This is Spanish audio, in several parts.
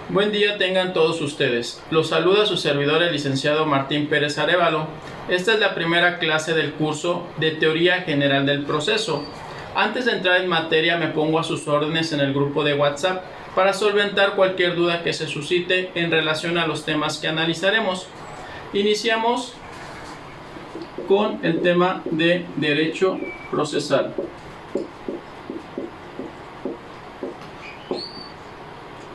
Buen día tengan todos ustedes. Los saluda su servidor, el licenciado Martín Pérez Arévalo. Esta es la primera clase del curso de Teoría General del Proceso. Antes de entrar en materia, me pongo a sus órdenes en el grupo de WhatsApp para solventar cualquier duda que se suscite en relación a los temas que analizaremos. Iniciamos con el tema de Derecho Procesal.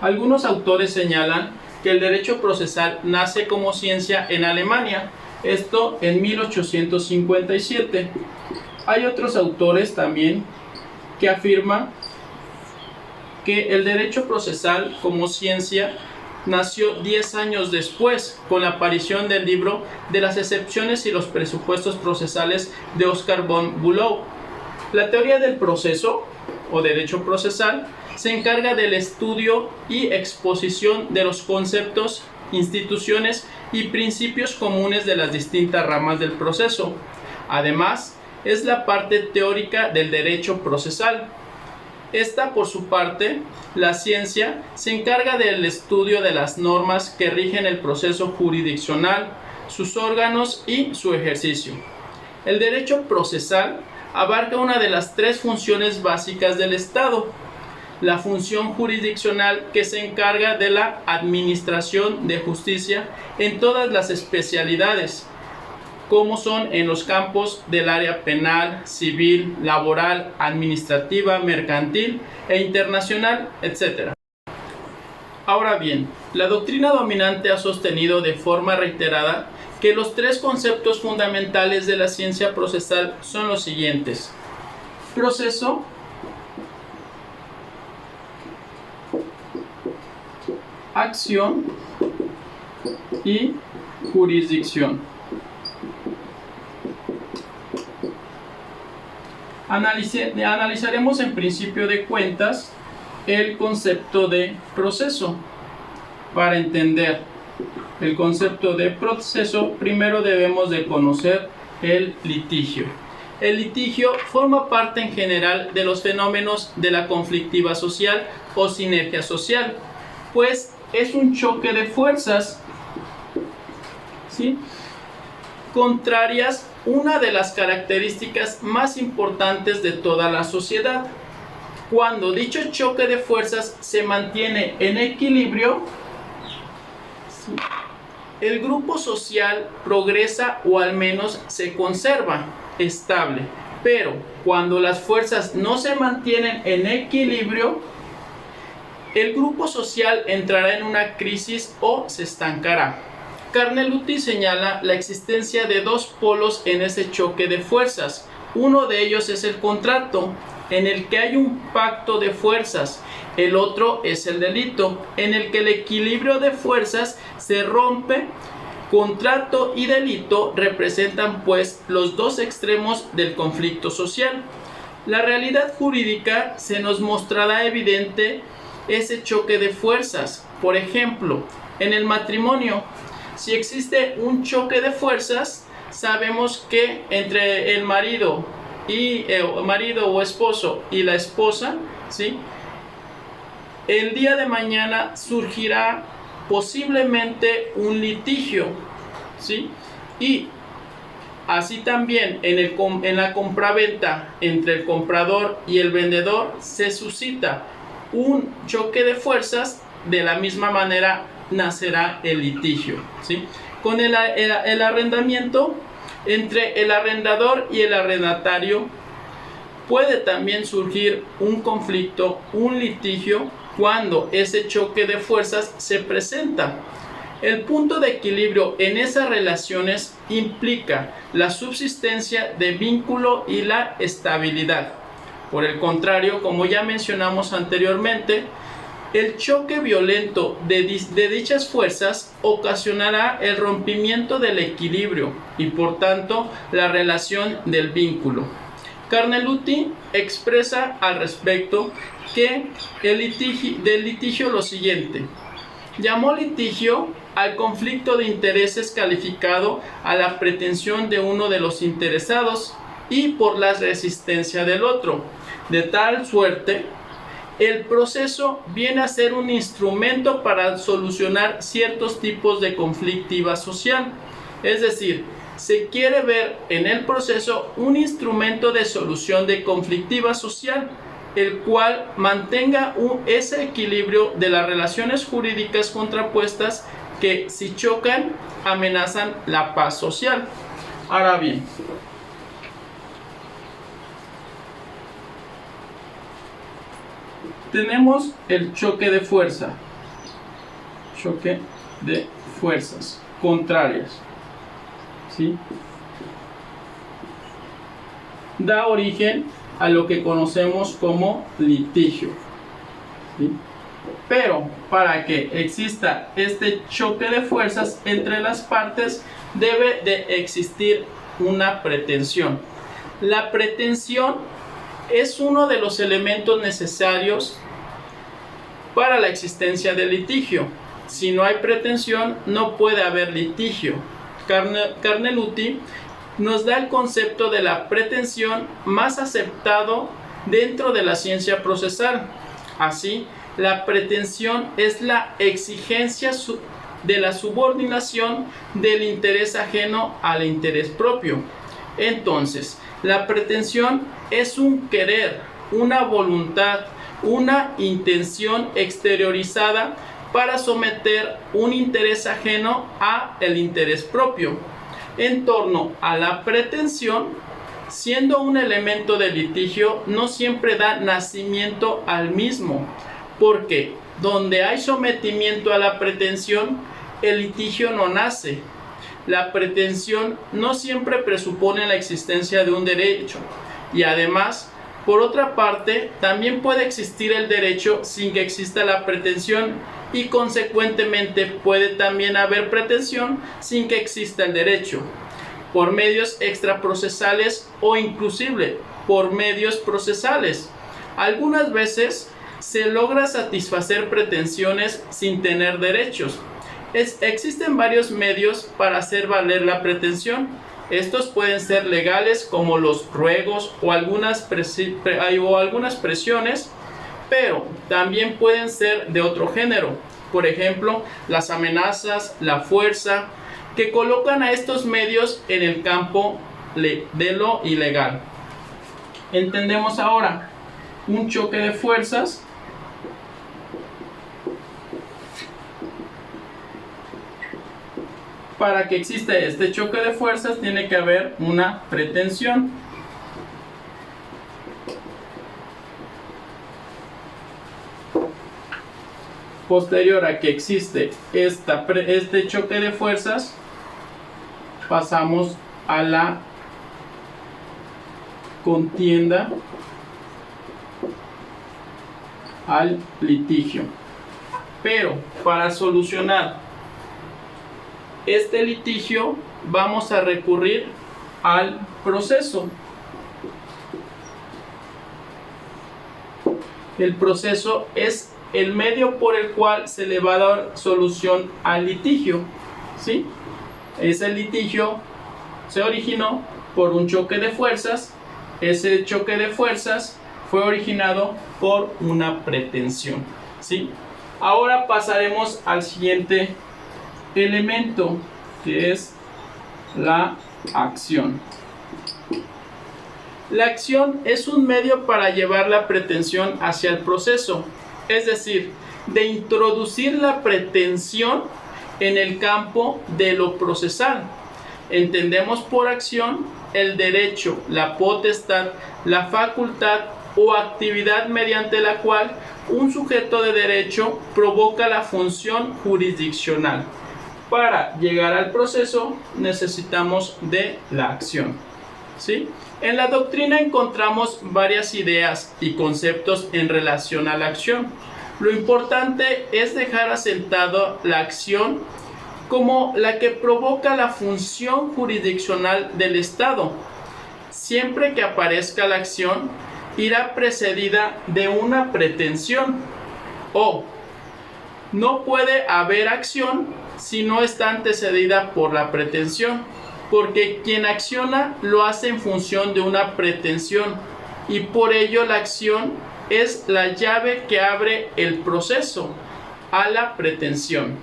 Algunos autores señalan que el derecho procesal nace como ciencia en Alemania, esto en 1857. Hay otros autores también que afirman que el derecho procesal como ciencia nació 10 años después, con la aparición del libro de las excepciones y los presupuestos procesales de Oskar von Bülow. La teoría del proceso o derecho procesal se encarga del estudio y exposición de los conceptos, instituciones y principios comunes de las distintas ramas del proceso. Además, es la parte teórica del derecho procesal. Esta, por su parte, la ciencia, se encarga del estudio de las normas que rigen el proceso jurisdiccional, sus órganos y su ejercicio. El derecho procesal abarca una de las tres funciones básicas del Estado: la función jurisdiccional, que se encarga de la administración de justicia en todas las especialidades, como son en los campos del área penal, civil, laboral, administrativa, mercantil e internacional, etc. Ahora bien, la doctrina dominante ha sostenido de forma reiterada que los tres conceptos fundamentales de la ciencia procesal son los siguientes: proceso, acción y jurisdicción. Analizaremos en principio de cuentas el concepto de proceso. Para entender el concepto de proceso, primero debemos de conocer el litigio. El litigio forma parte en general de los fenómenos de la conflictiva social o sinergia social, pues es un choque de fuerzas, ¿sí?, contrarias, una de las características más importantes de toda la sociedad. Cuando dicho choque de fuerzas se mantiene en equilibrio, ¿sí?, el grupo social progresa o al menos se conserva estable. Pero cuando las fuerzas no se mantienen en equilibrio, el grupo social entrará en una crisis o se estancará. Carnelutti señala la existencia de dos polos en ese choque de fuerzas. Uno de ellos es el contrato, en el que hay un pacto de fuerzas. El otro es el delito, en el que el equilibrio de fuerzas se rompe. Contrato y delito representan pues los dos extremos del conflicto social. La realidad jurídica se nos mostrará evidente ese choque de fuerzas. Por ejemplo, en el matrimonio, si existe un choque de fuerzas, sabemos que entre el marido o esposo y la esposa, ¿sí?, el día de mañana surgirá posiblemente un litigio, ¿sí? Y así también en la compraventa entre el comprador y el vendedor se suscita un choque de fuerzas. De la misma manera nacerá el litigio, ¿sí? Con el arrendamiento, entre el arrendador y el arrendatario puede también surgir un conflicto, un litigio, cuando ese choque de fuerzas se presenta. El punto de equilibrio en esas relaciones implica la subsistencia de vínculo y la estabilidad. Por el contrario, como ya mencionamos anteriormente, el choque violento de dichas fuerzas ocasionará el rompimiento del equilibrio y, por tanto, la relación del vínculo. Carnelutti expresa al respecto que del litigio lo siguiente: llamó litigio al conflicto de intereses calificado a la pretensión de uno de los interesados y por la resistencia del otro, de tal suerte el proceso viene a ser un instrumento para solucionar ciertos tipos de conflictiva social. Es decir, se quiere ver en el proceso un instrumento de solución de conflictiva social, el cual mantenga ese equilibrio de las relaciones jurídicas contrapuestas que, si chocan, amenazan la paz social. Ahora bien, tenemos el choque de fuerza, choque de fuerzas contrarias, ¿sí? Da origen a lo que conocemos como litigio, ¿sí? Pero para que exista este choque de fuerzas entre las partes, debe de existir una pretensión. La pretensión es uno de los elementos necesarios para la existencia del litigio. Si no hay pretensión, no puede haber litigio. Carneluti nos da el concepto de la pretensión más aceptado dentro de la ciencia procesal. Así, la pretensión es la exigencia de la subordinación del interés ajeno al interés propio. Entonces, la pretensión es un querer, una voluntad, una intención exteriorizada para someter un interés ajeno a el interés propio. En torno a la pretensión, siendo un elemento de litigio, no siempre da nacimiento al mismo, porque donde hay sometimiento a la pretensión, el litigio no nace. La pretensión no siempre presupone la existencia de un derecho, y además, por otra parte, también puede existir el derecho sin que exista la pretensión, y consecuentemente puede también haber pretensión sin que exista el derecho, por medios extraprocesales o inclusive por medios procesales. Algunas veces se logra satisfacer pretensiones sin tener derechos. Existen varios medios para hacer valer la pretensión. Estos pueden ser legales, como los ruegos o algunas presiones, pero también pueden ser de otro género. Por ejemplo, las amenazas, la fuerza, que colocan a estos medios en el campo de lo ilegal. Entendemos ahora un choque de fuerzas para que exista este choque de fuerzas tiene que haber una pretensión. Posterior a que existe este choque de fuerzas, pasamos a la contienda, al litigio. Pero para solucionar este litigio vamos a recurrir al proceso. El proceso es el medio por el cual se le va a dar solución al litigio, ¿sí? Ese litigio se originó por un choque de fuerzas. Ese choque de fuerzas fue originado por una pretensión, ¿sí? Ahora pasaremos al siguiente elemento, que es la acción. La acción es un medio para llevar la pretensión hacia el proceso, es decir, de introducir la pretensión en el campo de lo procesal. Entendemos por acción el derecho, la potestad, la facultad o actividad mediante la cual un sujeto de derecho provoca la función jurisdiccional. Para llegar al proceso necesitamos de la acción, ¿sí? En la doctrina encontramos varias ideas y conceptos en relación a la acción. Lo importante es dejar asentado la acción como la que provoca la función jurisdiccional del Estado. Siempre que aparezca la acción, irá precedida de una pretensión, o no puede haber acción si no está antecedida por la pretensión, porque quien acciona lo hace en función de una pretensión, y por ello la acción es la llave que abre el proceso a la pretensión.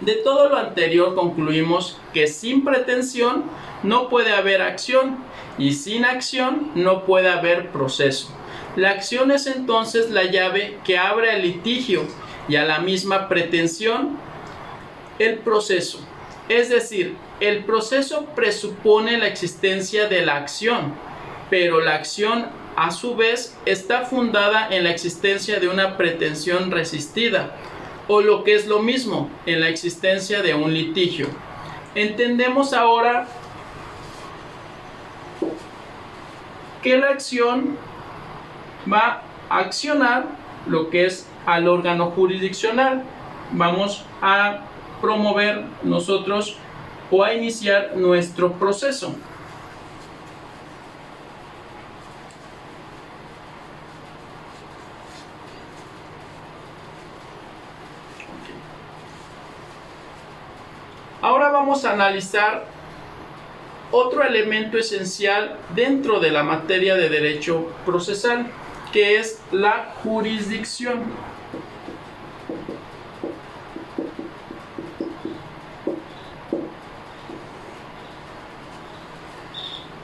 De todo lo anterior concluimos que sin pretensión no puede haber acción y sin acción no puede haber proceso. La acción es entonces la llave que abre el litigio y a la misma pretensión el proceso. Es decir, el proceso presupone la existencia de la acción, pero la acción a su vez está fundada en la existencia de una pretensión resistida, o lo que es lo mismo, en la existencia de un litigio. Entendemos ahora que la acción va a accionar lo que es al órgano jurisdiccional. Vamos a promover nosotros o a iniciar nuestro proceso. Ahora vamos a analizar otro elemento esencial dentro de la materia de derecho procesal, que es la jurisdicción.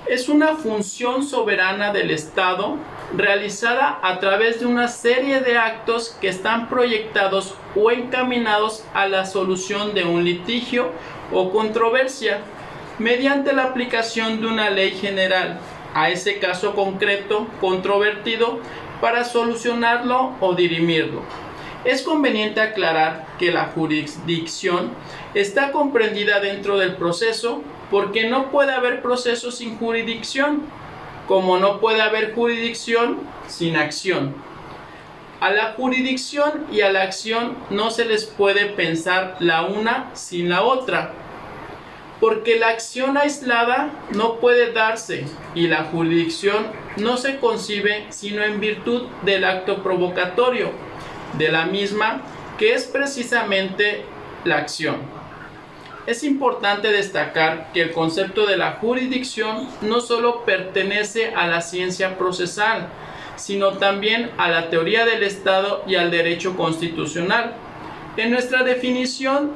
Es una función soberana del Estado realizada a través de una serie de actos que están proyectados o encaminados a la solución de un litigio o controversia mediante la aplicación de una ley general a ese caso concreto controvertido para solucionarlo o dirimirlo. Es conveniente aclarar que la jurisdicción está comprendida dentro del proceso porque no puede haber proceso sin jurisdicción, como no puede haber jurisdicción sin acción. A la jurisdicción y a la acción no se les puede pensar la una sin la otra, porque la acción aislada no puede darse y la jurisdicción no se concibe sino en virtud del acto provocatorio de la misma, que es precisamente la acción. Es importante destacar que el concepto de la jurisdicción no solo pertenece a la ciencia procesal, sino también a la teoría del Estado y al derecho constitucional. En nuestra definición,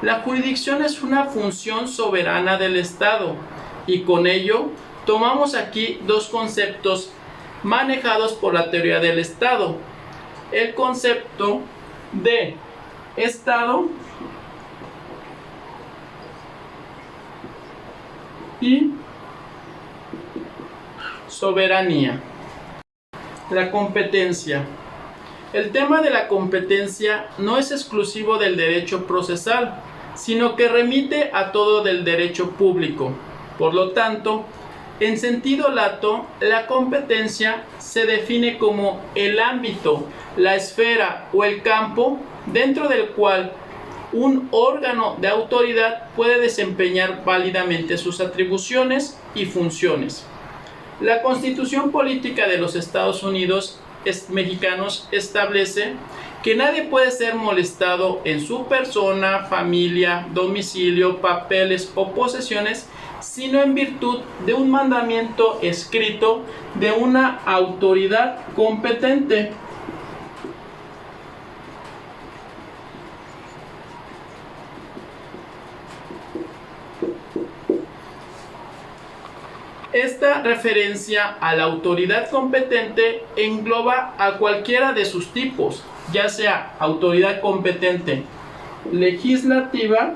la jurisdicción es una función soberana del Estado, y con ello tomamos aquí dos conceptos manejados por la teoría del Estado: el concepto de Estado y soberanía. La competencia. El tema de la competencia no es exclusivo del derecho procesal, sino que remite a todo del derecho público. Por lo tanto, en sentido lato, la competencia se define como el ámbito, la esfera o el campo dentro del cual un órgano de autoridad puede desempeñar válidamente sus atribuciones y funciones. La Constitución Política de los Estados Unidos mexicanos establece que nadie puede ser molestado en su persona, familia, domicilio, papeles o posesiones, sino en virtud de un mandamiento escrito de una autoridad competente. Esta referencia a la autoridad competente engloba a cualquiera de sus tipos, ya sea autoridad competente legislativa,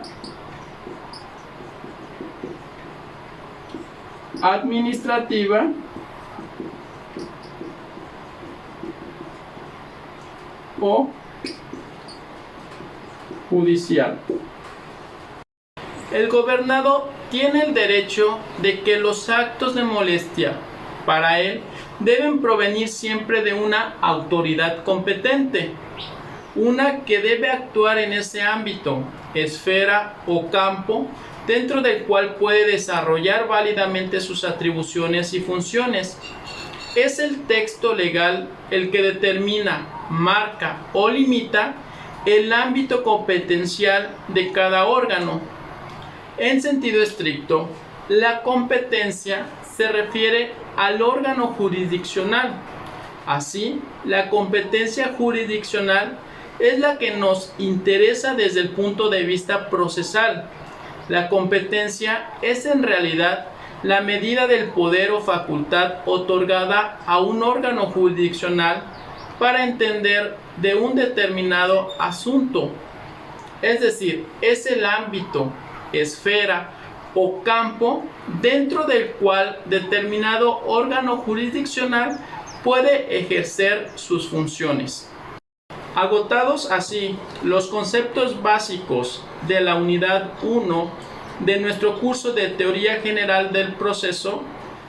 administrativa, o judicial. El gobernado tiene el derecho de que los actos de molestia para él deben provenir siempre de una autoridad competente, una que debe actuar en ese ámbito, esfera o campo dentro del cual puede desarrollar válidamente sus atribuciones y funciones. Es el texto legal el que determina, marca o limita el ámbito competencial de cada órgano. En sentido estricto, la competencia se refiere al órgano jurisdiccional, Así, la competencia jurisdiccional es la que nos interesa desde el punto de vista procesal. La competencia es en realidad la medida del poder o facultad otorgada a un órgano jurisdiccional para entender de un determinado asunto. Es decir, es el ámbito, esfera o campo dentro del cual determinado órgano jurisdiccional puede ejercer sus funciones. Agotados así los conceptos básicos de la unidad 1 de nuestro curso de Teoría General del Proceso,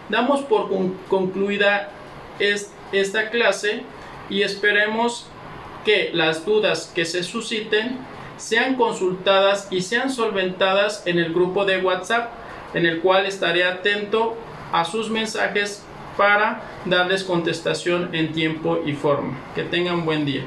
damos por concluida esta clase y esperemos que las dudas que se susciten sean consultadas y sean solventadas en el grupo de WhatsApp, en el cual estaré atento a sus mensajes para darles contestación en tiempo y forma. Que tengan buen día.